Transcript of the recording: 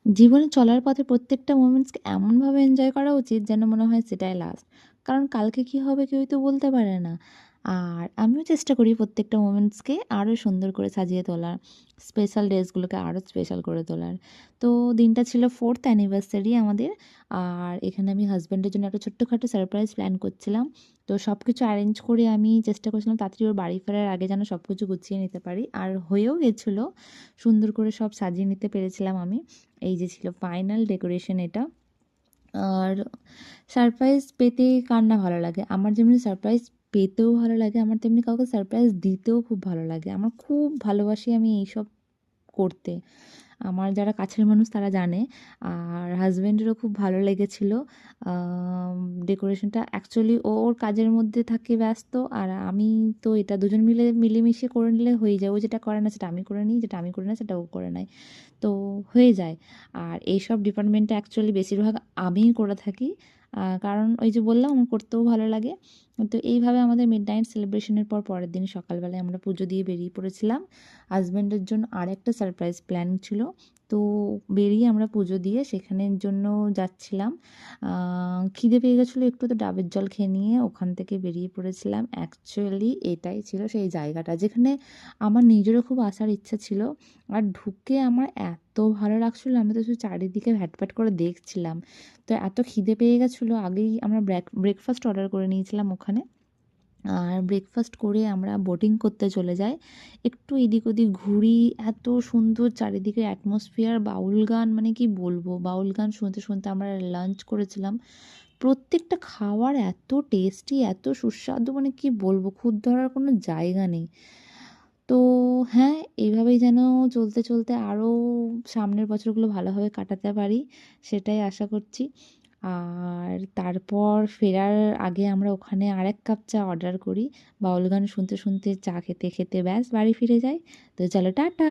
জীবনে চলার পথে প্রত্যেকটা মোমেন্টসকে এমনভাবে এনজয় করা উচিত যেন মনে হয় সেটাই লাস্ট। কারণ কালকে কী হবে কেউই তো বলতে পারে না। আর আমিও চেষ্টা করি প্রত্যেকটা মোমেন্টসকে আরও সুন্দর করে সাজিয়ে তোলার, স্পেশাল ডেজগুলোকে আরও স্পেশাল করে তোলার। তো দিনটা ছিল 4th অ্যানিভার্সারি আমাদের। আর এখানে আমি হাসব্যান্ডের জন্য একটা ছোট্টখাটো সারপ্রাইজ প্ল্যান করছিলাম। তো সব কিছু অ্যারেঞ্জ করে আমি চেষ্টা করছিলাম তাড়াতাড়ি ওর বাড়ি ফেরার আগে যেন সব কিছু গুছিয়ে নিতে পারি। আর হয়েও গেছিলো। সুন্দর করে সব সাজিয়ে নিতে পেরেছিলাম আমি। এই যে ছিল ফাইনাল ডেকোরেশন এটা। আর সারপ্রাইজ পেতে কার না ভালো লাগে? আমার যেমনি সারপ্রাইজ পেতেও ভালো লাগে, আমার তেমনি কাউকে সারপ্রাইজ দিতেও খুব ভালো লাগে। আমার খুব ভালোবাসি আমি এইসব করতে। আমার যারা কাছের মানুষ তারা জানে। আর হাসব্যান্ডেরও খুব ভালো লেগেছিল। ডেকোরেশনটা অ্যাকচুয়ালি ও ওর কাজের মধ্যে থাকে ব্যস্ত। আর আমি তো এটা দুজন মিলে মিলেমিশে করে নিলে হয়ে যায়। ও যেটা করে না সেটা আমি করে নিই, যেটা আমি করি না সেটা ও করে নেয়। তো হয়ে যায়। আর এইসব ডিপার্টমেন্টে অ্যাকচুয়ালি বেশিরভাগ আমিই করে থাকি। কারণ ওই যে বললাম আমার করতেও ভালো লাগে। তো এইভাবে আমাদের মিডনাইট সেলিব্রেশনের পর পরের দিন সকালবেলায় আমরা পুজো দিয়ে বেরিয়ে পড়েছিলাম। হাসব্যান্ডের জন্য আরেকটা সারপ্রাইজ প্ল্যান ছিল। তো বেরিয়ে আমরা পুজো দিয়ে সেখানের জন্য যাচ্ছিলাম। খিদে পেয়ে গেছিলো একটু, তো ডাবের জল খেয়ে নিয়ে ওখান থেকে বেরিয়ে পড়েছিলাম। অ্যাকচুয়ালি এটাই ছিল সেই জায়গাটা যেখানে আমার নিজেরও খুব আসার ইচ্ছা ছিল। আর ঢুকে আমার এত ভালো লাগছিলো, আমি তো শুধু চারিদিকে ভ্যাটভ্যাট করে দেখছিলাম। তো এত খিদে পেয়ে গেছিলো, আগেই আমরা ব্রেকফাস্ট অর্ডার করে নিয়েছিলাম ওখানে। আর ব্রেকফাস্ট করে আমরা বোটিং করতে চলে যাই। একটু এদিক ওদিক ঘুরি, এত সুন্দর চারিদিকের অ্যাটমসফিয়ার, বাউল গান মানে কি বলবো? বাউল গান শুনতে, শুনতে আমরা লাঞ্চ করেছিলাম। প্রত্যেকটা খাবার এত টেস্টি, এত সুস্বাদু মানে কি বলবো? খুঁত ধরার কোনো জায়গা নেই। তো হ্যাঁ, এইভাবেই যেন চলতে, চলতে আরও সামনের বছরগুলো ভালোভাবে কাটাতে পারি সেটাই আশা করছি। আর তারপর ফেরার আগে আমরা ওখানে আরেক কাপ চা অর্ডার করি। বাউল গান শুনতে, শুনতে চা খেতে, খেতে ব্যাস বাড়ি ফিরে যাই। তো চলো টাটা।